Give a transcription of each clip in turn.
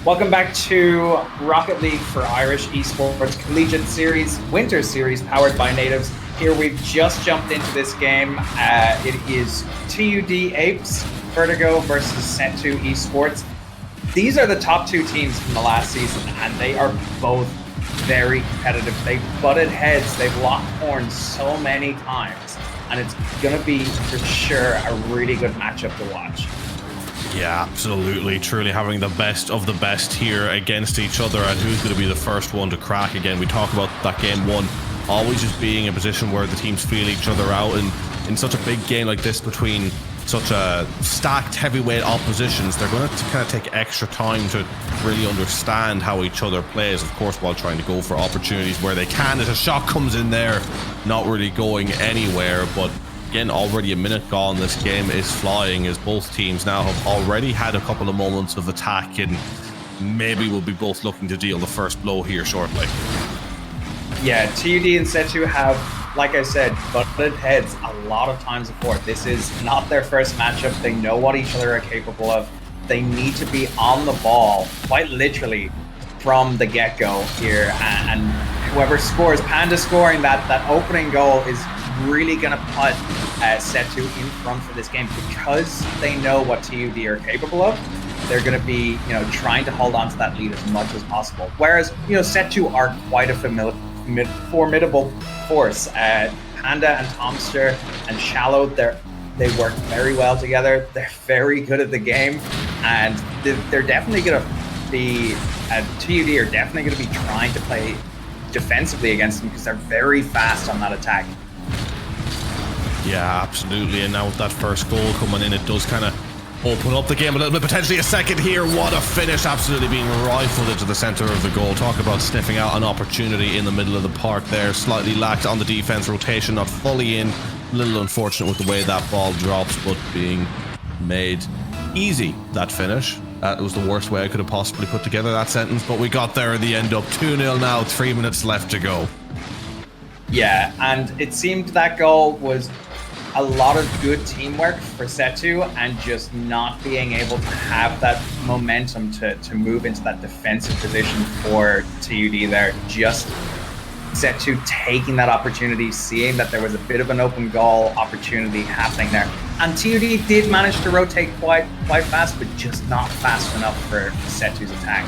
Welcome back to Rocket League for Irish Esports Collegiate Series, Winter Series, powered by Natives. Here we've just jumped into this game. It is TUD Apes Vertigo versus SETU Esports. These are the top two teams from the last season, and they are both very competitive. They've butted heads, they've locked horns so many times, and it's going to be, for sure, a really good matchup to watch. Yeah, absolutely. Truly having the best of the best here against each other, and who's going to be the first one to crack. Again, we talk about that game one always just being a position where the teams feel each other out, and in such a big game like this between such a stacked heavyweight oppositions, they're going to kind of take extra time to really understand how each other plays, of course, while trying to go for opportunities where they can. As a shot comes in there, not really going anywhere, but again, already a minute gone. This game is flying as both teams now have already had a couple of moments of attack, and maybe we'll be both looking to deal the first blow here shortly. Yeah, TUD and SETU have, like I said, butted heads a lot of times before. This is not their first matchup. They know what each other are capable of. They need to be on the ball, quite literally, from the get-go here. And whoever scores, Panda scoring that opening goal is really going to put SETU in front for this game, because they know what TUD are capable of. They're going to be, trying to hold on to that lead as much as possible. Whereas, SETU are quite a formidable force. Panda and Tomster and Shallow, they work very well together. They're very good at the game, and they're definitely going to be, TUD are definitely going to be trying to play defensively against them, because they're very fast on that attack. Yeah, absolutely. And now with that first goal coming in, it does kind of open up the game a little bit. Potentially a second here. What a finish. Absolutely being rifled into the center of the goal. Talk about sniffing out an opportunity in the middle of the park there. Slightly lacked on the defense. Rotation not fully in. A little unfortunate with the way that ball drops, but being made easy, that finish. That was the worst way I could have possibly put together that sentence, but we got there in the end. Up 2-0 now. 3 minutes left to go. Yeah, and it seemed that goal was a lot of good teamwork for SETU, and just not being able to have that momentum to move into that defensive position for TUD there. Just SETU taking that opportunity, seeing that there was a bit of an open goal opportunity happening there. And TUD did manage to rotate quite fast, but just not fast enough for SETU's attack.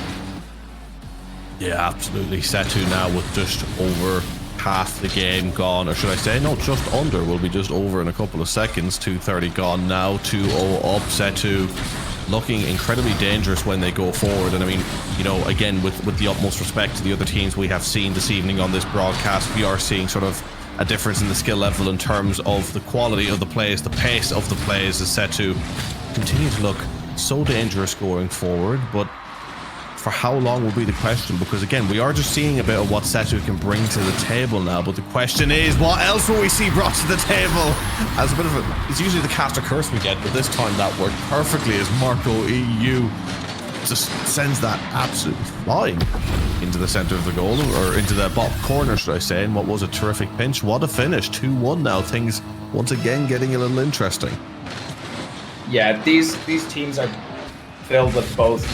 Yeah, absolutely. SETU now with just over half the game gone, or should I say, no, just under. We'll be just over in a couple of seconds. 2:30 gone now, 2-0 up. SETU looking incredibly dangerous when they go forward. And I mean, again, with the utmost respect to the other teams we have seen this evening on this broadcast, we are seeing sort of a difference in the skill level in terms of the quality of the plays, the pace of the plays, as SETU continue to look so dangerous going forward. But for how long will be the question, because again, we are just seeing a bit of what SETU can bring to the table now, but the question is, what else will we see brought to the table? As a bit of it's usually the cast or curse we get, but this time that worked perfectly, as Marco EU just sends that absolutely flying into the center of the goal, or into the bottom corner, should I say, and what was a terrific pinch. What a finish. 2-1 now. Things once again getting a little interesting. Yeah, these teams are filled with both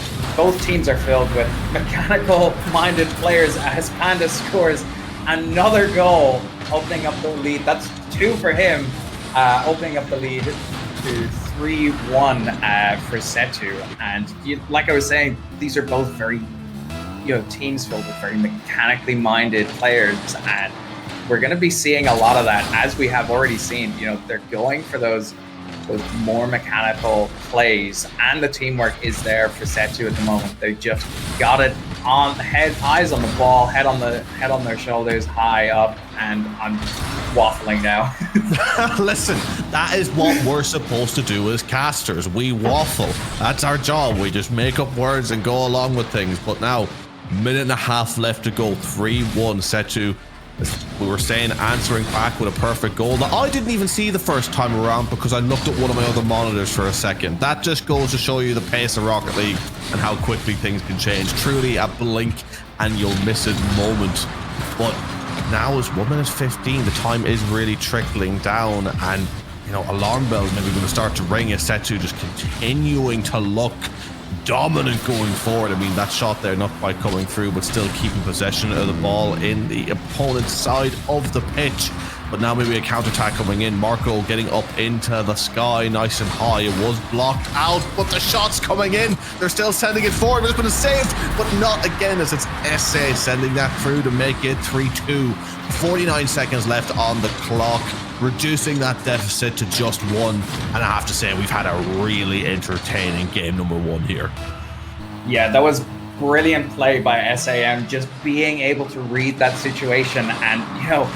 teams are filled with mechanical minded players, as Panda scores another goal, opening up the lead. That's 2 for him, opening up the lead to 3-1 for SETU. And like I was saying, these are both very teams filled with very mechanically minded players, and we're going to be seeing a lot of that, as we have already seen. They're going for those more mechanical plays, and the teamwork is there for SETU at the moment. They just got it on head, eyes on the ball, head on their shoulders, high up, and I'm waffling now. Listen, that is what we're supposed to do as casters. We waffle. That's our job. We just make up words and go along with things. But now, minute and a half left to go. 3-1 SETU. We were saying, answering back with a perfect goal that I didn't even see the first time around, because I looked at one of my other monitors for a second. That just goes to show you the pace of Rocket League and how quickly things can change. Truly a blink and you'll miss it moment. But now is 1 minute 15. The time is really trickling down, and alarm bells maybe going to start to ring as SETU just continuing to look dominant going forward. I mean, that shot there not quite coming through, but still keeping possession of the ball in the opponent's side of the pitch. But now maybe a counter-attack coming in. Marco getting up into the sky nice and high. It was blocked out, but the shot's coming in. They're still sending it forward. It's been saved, but not again, as it's SA sending that through to make it 3-2. 49 seconds left on the clock, reducing that deficit to just 1. And I have to say, we've had a really entertaining game number 1 here. Yeah, that was brilliant play by SAM, just being able to read that situation. And, you know,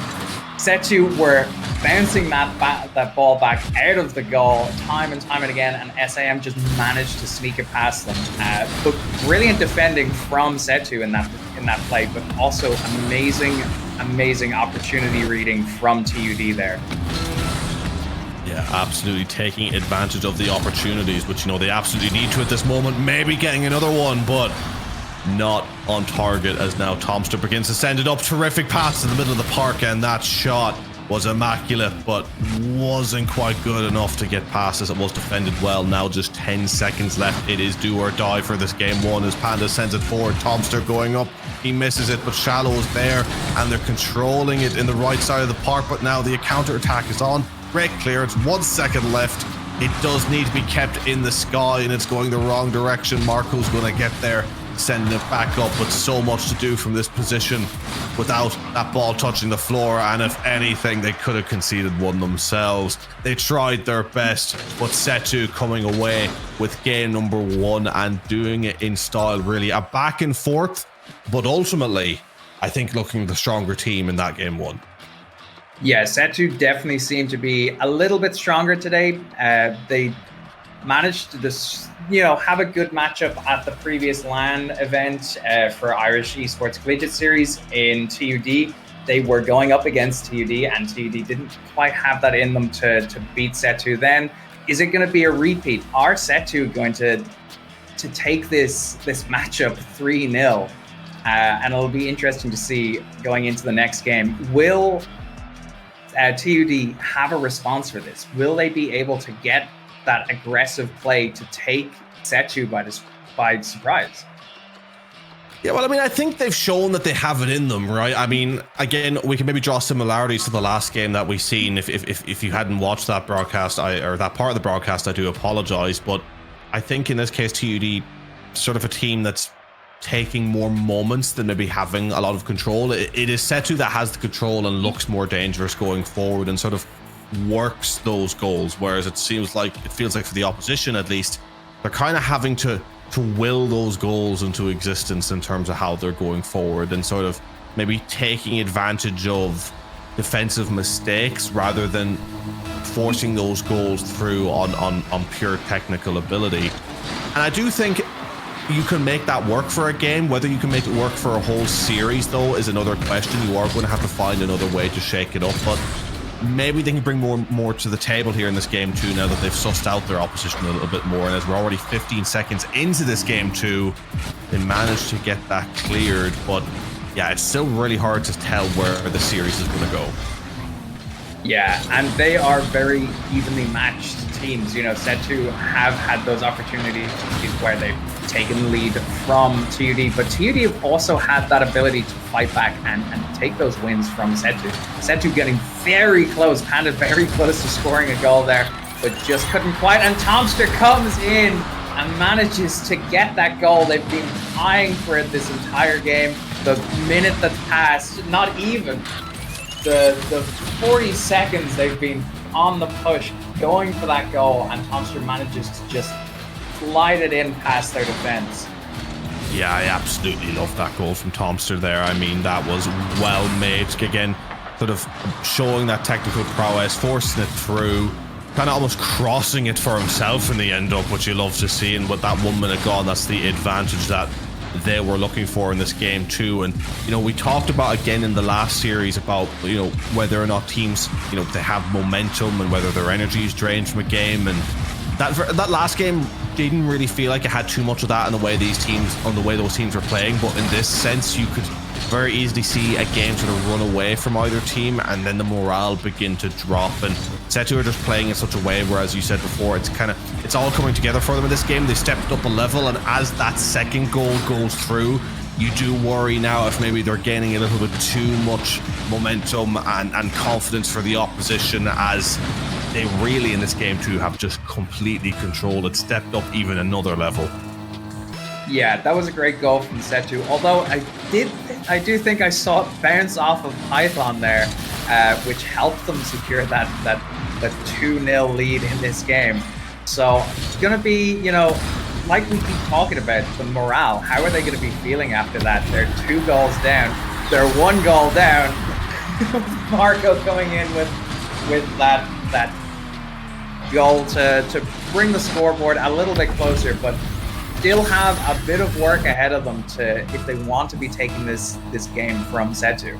SETU were bouncing that ball back out of the goal time and time and again, and SAM just managed to sneak it past them. But brilliant defending from SETU in that play, but also amazing opportunity reading from TUD there. Yeah, absolutely taking advantage of the opportunities, which, you know, they absolutely need to at this moment. Maybe getting another one, but not on target, as now Tomster begins to send it up. Terrific pass in the middle of the park, and that shot was immaculate, but wasn't quite good enough to get past as it was defended well. Now just 10 seconds left. It is do or die for this game 1 as Panda sends it forward. Tomster going up. He misses it, but Shallow is there, and they're controlling it in the right side of the park, but now the counter-attack is on. Great clearance, 1 second left. It does need to be kept in the sky, and it's going the wrong direction. Marco's going to get there, sending it back up, but so much to do from this position without that ball touching the floor, and if anything, they could have conceded 1 themselves. They tried their best, but SETU coming away with game number 1 and doing it in style, really. A back and forth, but ultimately, I think looking the stronger team in that game 1. Yeah, SETU definitely seemed to be a little bit stronger today. They managed to have a good matchup at the previous LAN event for Irish Esports Collegiate Series in TUD. They were going up against TUD, and TUD didn't quite have that in them to beat SETU then. Is it going to be a repeat? Are SETU going to take this matchup 3-0? And it'll be interesting to see going into the next game. Will TUD have a response for this? Will they be able to get that aggressive play to take SETU by surprise? Yeah, well, I mean, I think they've shown that they have it in them, right? I mean, again, we can maybe draw similarities to the last game that we've seen. If you hadn't watched that broadcast, or that part of the broadcast, I do apologize. But I think in this case, TUD, sort of a team that's taking more moments than maybe having a lot of control. It is SETU that has the control and looks more dangerous going forward and sort of works those goals, whereas it feels like for the opposition, at least, they're kind of having to will those goals into existence in terms of how they're going forward, and sort of maybe taking advantage of defensive mistakes rather than forcing those goals through on pure technical ability. And I do think you can make that work for a game. Whether you can make it work for a whole series, though, is another question. You are going to have to find another way to shake it up, but maybe they can bring more to the table here in this game 2 now that they've sussed out their opposition a little bit more. And as we're already 15 seconds into this game 2, they managed to get that cleared. But yeah, it's still really hard to tell where the series is going to go. Yeah, and they are very evenly matched teams. You know, SETU have had those opportunities where they've taken the lead from TUD, but TUD have also had that ability to fight back and take those wins from SETU. SETU getting very close, Panda very close to scoring a goal there, but just couldn't quite. And Tomster comes in and manages to get that goal. They've been eyeing for it this entire game. The minute that's passed, not even the 40 seconds they've been on the push, going for that goal, and Tomster manages to just slide it in past their defense. Yeah, I absolutely love that goal from Tomster there. I mean, that was well made. Again, sort of showing that technical prowess, forcing it through, kind of almost crossing it for himself in the end up, which you love to see. And with that 1 minute gone, that's the advantage that they were looking for in this game too. And you know, we talked about again in the last series about, you know, whether or not teams, you know, they have momentum and whether their energy is drained from a game. And that last game didn't really feel like it had too much of that in the way those teams were playing. But in this sense, you could very easily see a game sort of run away from either team, and then the morale begin to drop. And SETU are just playing in such a way where, as you said before, it's all coming together for them in this game. They stepped up a level, and as that second goal goes through, you do worry now if maybe they're gaining a little bit too much momentum and confidence for the opposition, as they really in this game too have just completely controlled it, stepped up even another level. Yeah, that was a great goal from SETU, although I do think I saw it bounce off of Python there, which helped them secure that 2-0 lead in this game. So it's going to be, you know, like we keep talking about, the morale. How are they going to be feeling after that? They're 2 goals down. They're 1 goal down. Marco coming in with that goal to bring the scoreboard a little bit closer, but still have a bit of work ahead of them if they want to be taking this game from SETU.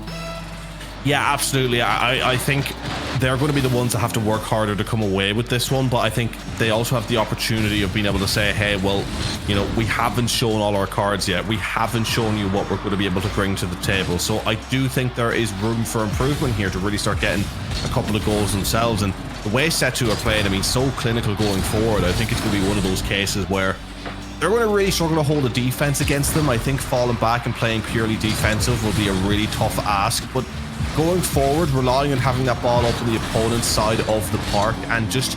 Yeah, absolutely. I think they're going to be the ones that have to work harder to come away with this one, but I think they also have the opportunity of being able to say, hey, well, you know, we haven't shown all our cards yet. We haven't shown you what we're going to be able to bring to the table. So I do think there is room for improvement here to really start getting a couple of goals themselves. And the way SETU are playing, I mean, so clinical going forward, I think it's going to be one of those cases where they're going to really struggle to hold a defense against them. I think falling back and playing purely defensive will be a really tough ask, but going forward, relying on having that ball up on the opponent's side of the park and just,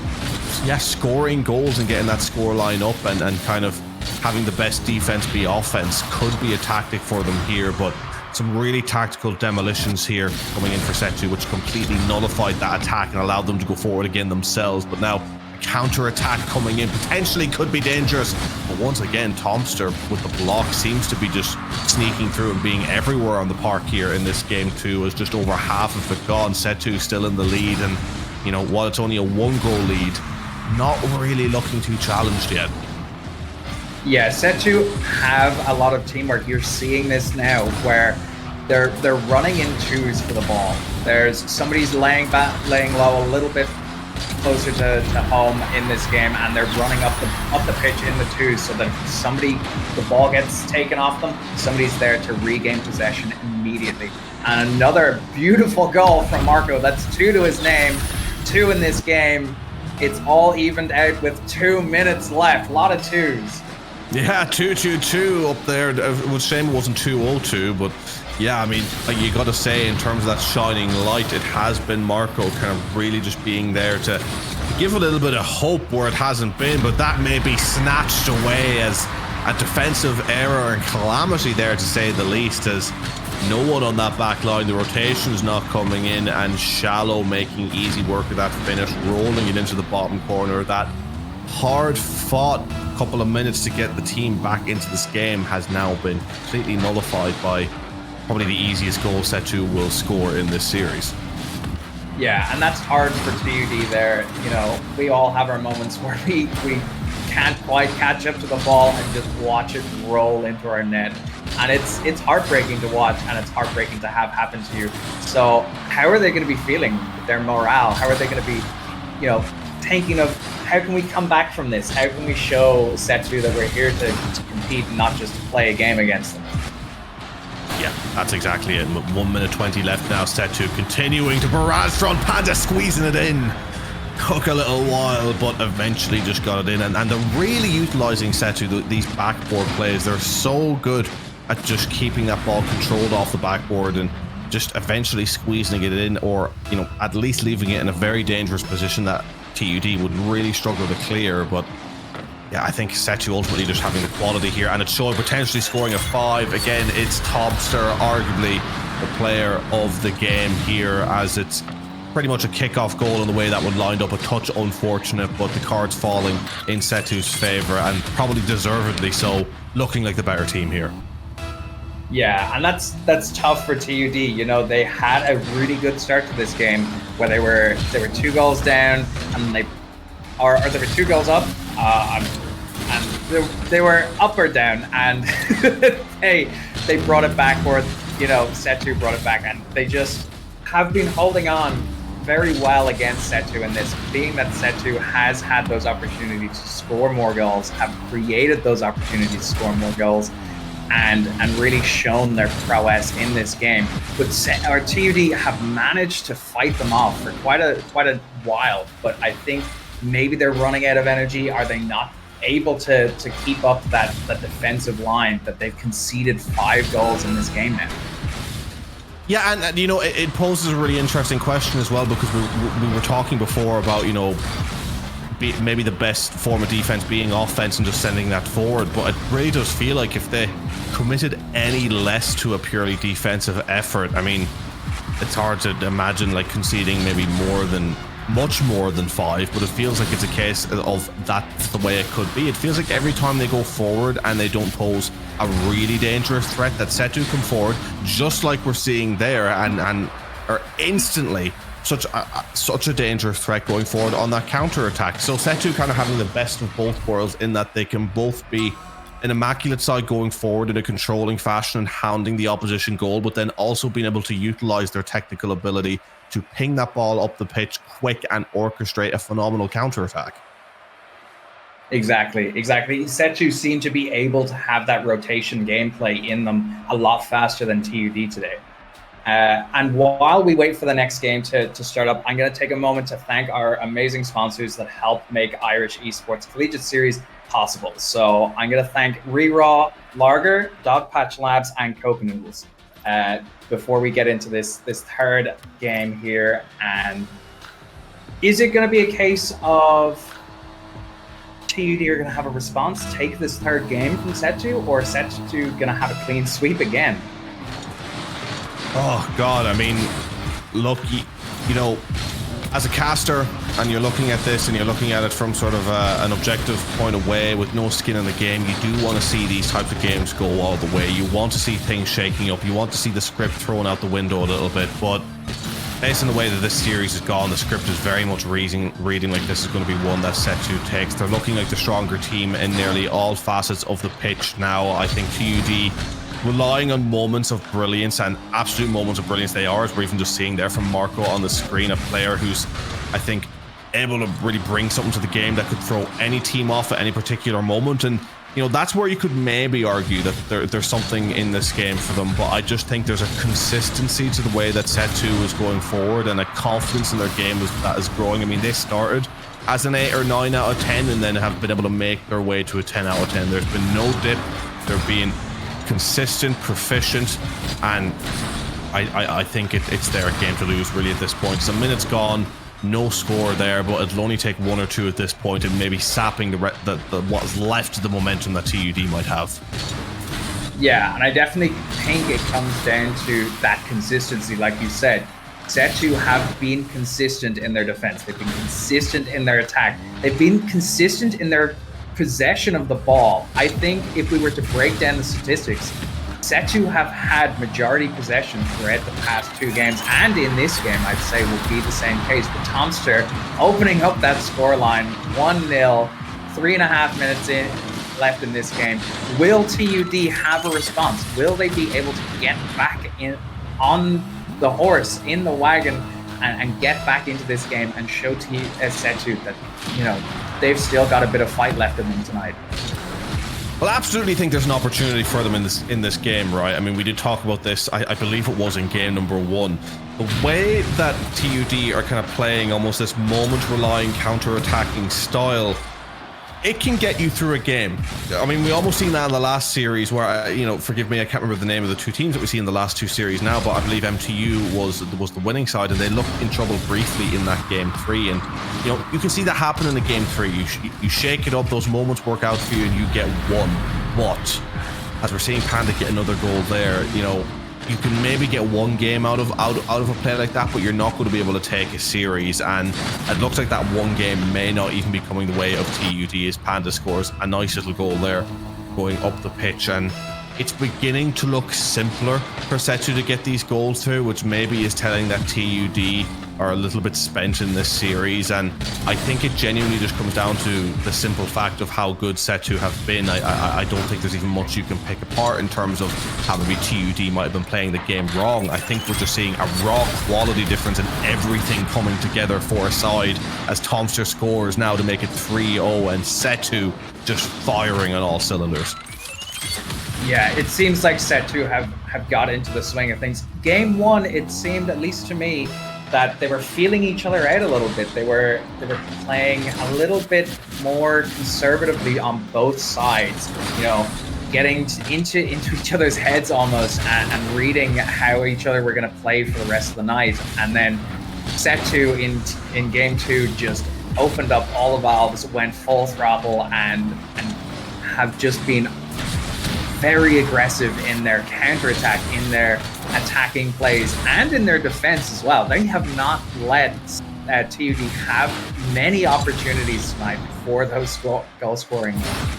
yeah, scoring goals and getting that score line up and kind of having the best defense be offense could be a tactic for them here. But some really tactical demolitions here coming in for SETU, which completely nullified that attack and allowed them to go forward again themselves. But now counter-attack coming in potentially could be dangerous, but once again Tomster with the block seems to be just sneaking through and being everywhere on the park here in this game too, as just over half of it gone. SETU still in the lead, and you know, while it's only a 1-goal lead, not really looking too challenged yet. Yeah, SETU have a lot of teamwork. You're seeing this now where they're running in twos for the ball. There's somebody's laying low a little bit closer to home in this game, and they're running up the pitch in the twos so that the ball gets taken off them, somebody's there to regain possession immediately. And another beautiful goal from Marco. That's 2 to his name, 2 in this game. It's all evened out with 2 minutes left. A lot of twos. Yeah, 2-2-2 up there. It was a shame it wasn't 2-0-2, but yeah, I mean, like, you got to say, in terms of that shining light, it has been Marco kind of really just being there to give a little bit of hope where it hasn't been, but that may be snatched away as a defensive error and calamity there, to say the least, as no one on that back line. The rotation's not coming in, and Shallow making easy work of that finish, rolling it into the bottom corner. That hard-fought couple of minutes to get the team back into this game has now been completely nullified by probably the easiest goal SETU will score in this series. Yeah, and that's hard for TUD there. You know, we all have our moments where we can't quite catch up to the ball and just watch it roll into our net. And it's heartbreaking to watch, and it's heartbreaking to have happen to you. So how are they going to be feeling their morale? How are they going to be, you know, thinking of how can we come back from this? How can we show SETU that we're here to compete and not just to play a game against them? Yeah, that's exactly it. 1 minute 20 left now. SETU continuing to barrage front. Panda squeezing it in. Took a little while, but eventually just got it in. And they're really utilising SETU, these backboard plays. They're so good at just keeping that ball controlled off the backboard and just eventually squeezing it in, or, you know, at least leaving it in a very dangerous position that TUD would really struggle to clear. But yeah, I think SETU ultimately just having the quality here, and it's showing potentially scoring a 5. Again, it's Tomster, arguably the player of the game here, as it's pretty much a kickoff goal in the way that one lined up. A touch unfortunate, but the cards falling in SETU's favour, and probably deservedly so, looking like the better team here. Yeah, and that's tough for TUD. You know, they had a really good start to this game where they were 2 goals down, and they were 2 goals up, and they were up or down, and they brought it back, or, you know, SETU brought it back, and they just have been holding on very well against SETU in this, being that SETU has had those opportunities to score more goals, have created those opportunities to score more goals. and really shown their prowess in this game. But our TUD have managed to fight them off for quite a while. But I think maybe they're running out of energy. Are they not able to keep up that defensive line that they've conceded 5 goals in this game now? Yeah, and you know, it poses a really interesting question as well, because we were talking before about, you know, maybe the best form of defense being offense and just sending that forward, but it really does feel like if they committed any less to a purely defensive effort, I mean, it's hard to imagine like conceding maybe much more than 5, but it feels like it's a case of that's the way it could be. It feels like every time they go forward and they don't pose a really dangerous threat, that SETU come forward, just like we're seeing there, and are instantly such a dangerous threat going forward on that counter attack. So SETU kind of having the best of both worlds in that they can both be an immaculate side going forward in a controlling fashion and hounding the opposition goal, but then also being able to utilize their technical ability to ping that ball up the pitch quick and orchestrate a phenomenal counter attack. Exactly. SETU seem to be able to have that rotation gameplay in them a lot faster than TUD today. And while we wait for the next game to start up, I'm going to take a moment to thank our amazing sponsors that help make Irish Esports Collegiate Series possible. So I'm going to thank Re-Raw Lager, Dogpatch Labs, and KOKA Noodles. Before we get into this third game here, and is it going to be a case of TUD are going to have a response, take this third game from SETU, or SETU going to have a clean sweep again? Oh God, I mean, look, you know, as a caster, and you're looking at this and you're looking at it from sort of an objective point of way with no skin in the game, you do want to see these types of games go all the way. You want to see things shaking up. You want to see the script thrown out the window a little bit. But based on the way that this series has gone, the script is very much reading like this is going to be one that SETU takes. They're looking like the stronger team in nearly all facets of the pitch now. I think TUD relying on moments of brilliance, and absolute moments of brilliance they are, as we're even just seeing there from Marco on the screen, a player who's, I think, able to really bring something to the game that could throw any team off at any particular moment. And you know, that's where you could maybe argue that there's something in this game for them, but I just think there's a consistency to the way that SETU is going forward, and a confidence in their game that is growing. I mean, they started as an 8 or 9 out of 10 and then have been able to make their way to a 10 out of 10. There's been no dip. They're being consistent, proficient, and I think it's their game to lose really at this point. Some minutes gone, no score there, but it'll only take 1 or 2 at this point, and maybe sapping what's left of the momentum that TUD might have. Yeah, and I definitely think it comes down to that consistency, like you said. SETU have been consistent in their defense. They've been consistent in their attack. They've been consistent in their possession of the ball. I think if we were to break down the statistics, SETU have had majority possession throughout the past 2 games, and in this game I'd say will be the same case. But Tomster opening up that scoreline, 1-0, 3.5 minutes left in this game. Will TUD have a response? Will they be able to get back in on the horse, in the wagon, and get back into this game and show SETU that, you know, they've still got a bit of fight left in them tonight? Well, I absolutely think there's an opportunity for them in this game, right? I mean, we did talk about this, I believe it was in game number 1. The way that TUD are kind of playing almost this moment-relying counter-attacking style, it can get you through a game. I mean, we almost seen that in the last series where, you know, forgive me, I can't remember the name of the 2 teams that we see in the last 2 series now, but I believe MTU was the winning side, and they looked in trouble briefly in that game 3. And, you know, you can see that happen in the game 3. You shake it up, those moments work out for you, and you get 1. But as we're seeing Panda get another goal there, you know, you can maybe get 1 game out of a play like that, but you're not going to be able to take a series. And it looks like that 1 game may not even be coming the way of TUD, as Panda scores a nice little goal there going up the pitch. And it's beginning to look simpler for SETU to get these goals through, which maybe is telling that TUD are a little bit spent in this series. And I think it genuinely just comes down to the simple fact of how good SETU have been. I don't think there's even much you can pick apart in terms of how maybe TUD might have been playing the game wrong. I think we're just seeing a raw quality difference in everything coming together for a side, as Tomster scores now to make it 3-0, and SETU just firing on all cylinders. Yeah, it seems like SETU have got into the swing of things. Game one, it seemed, at least to me, that they were feeling each other out a little bit. They were playing a little bit more conservatively on both sides. You know, getting into each other's heads almost, and reading how each other were going to play for the rest of the night. And then SETU in game two just opened up all the valves, went full throttle, and have just been very aggressive in their counterattack, in their attacking plays, and in their defense as well. They have not let TUD have many opportunities tonight for those goal-scoring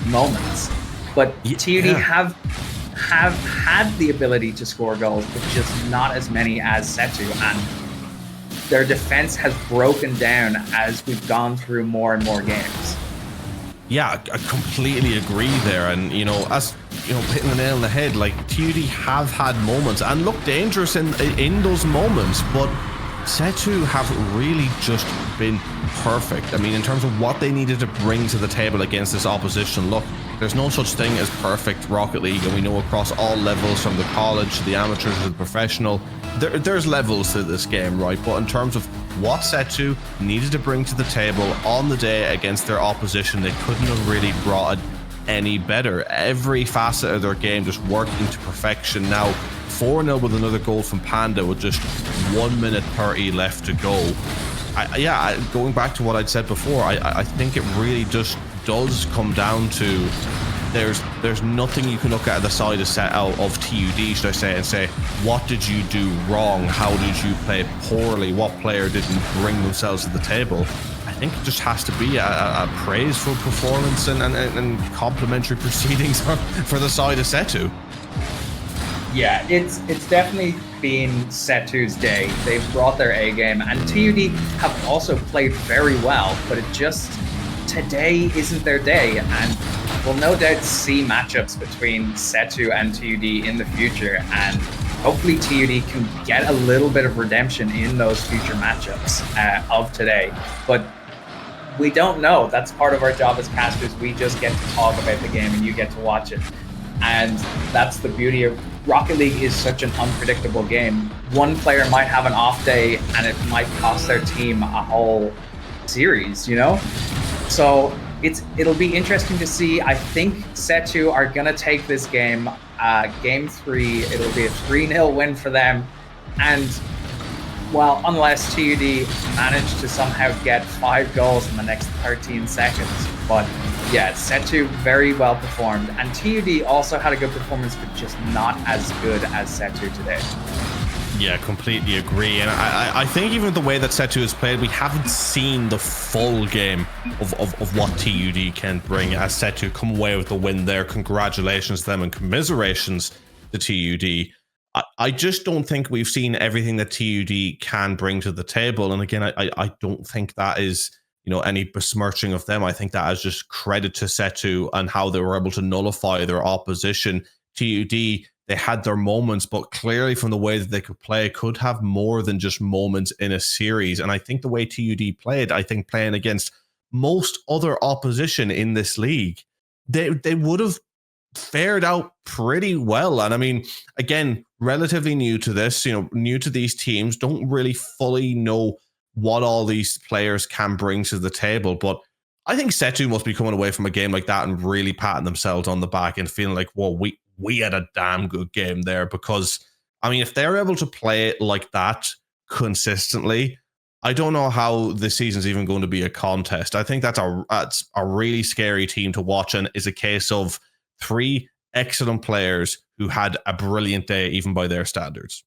moments. But TUD have had the ability to score goals, but just not as many as SETU, and their defense has broken down as we've gone through more and more games. Yeah, I completely agree there. And, you know, as you know, hitting the nail on the head, like TUD have had moments and look dangerous in those moments, but SETU have really just been perfect. I mean, in terms of what they needed to bring to the table against this opposition, look, there's no such thing as perfect Rocket League, and we know across all levels, from the college to the amateur to the professional, there's levels to this game, right? But in terms of what SETU needed to bring to the table on the day against their opposition, they couldn't have really brought it any better. Every facet of their game just working to perfection. Now 4-0 with another goal from Panda with just 1 minute 30 left to go. Going back to what I'd said before, I think it really just does come down to there's nothing you can look at the side of TUD, should I say, and say, what did you do wrong? How did you play poorly? What player didn't bring themselves to the table? I think it just has to be a praiseful performance and complimentary proceedings for the side of SETU. Yeah, it's definitely been SETU's day. They've brought their A game, and TUD have also played very well, but it just, today isn't their day, and we'll no doubt see matchups between SETU and TUD in the future, and hopefully TUD can get a little bit of redemption in those future matchups of today. But we don't know. That's part of our job as casters. We just get to talk about the game and you get to watch it. And that's the beauty of Rocket League. Is such an unpredictable game. One player might have an off day and it might cost their team a whole series, you know? So it'll be interesting to see. I think SETU are gonna take this game, game 3. It'll be a 3-0 win for them. And well, unless TUD manage to somehow get 5 goals in the next 13 seconds. But yeah, SETU very well performed. And TUD also had a good performance, but just not as good as SETU today. Yeah, completely agree. And I think even the way that SETU has played, we haven't seen the full game of what TUD can bring, as SETU come away with the win there. Congratulations to them and commiserations to TUD. I just don't think we've seen everything that TUD can bring to the table. And again, I don't think that is, you know, any besmirching of them. I think that is just credit to SETU and how they were able to nullify their opposition. TUD, they had their moments, but clearly from the way that they could play, could have more than just moments in a series. And I think the way TUD played, I think playing against most other opposition in this league, they would have fared out pretty well. And I mean, again, relatively new to this, you know, new to these teams, don't really fully know what all these players can bring to the table. But I think SETU must be coming away from a game like that and really patting themselves on the back and feeling like, well, we had a damn good game there. Because I mean, if they're able to play it like that consistently, I don't know how this season's even going to be a contest. I think that's a really scary team to watch, and is a case of 3 excellent players who had a brilliant day, even by their standards.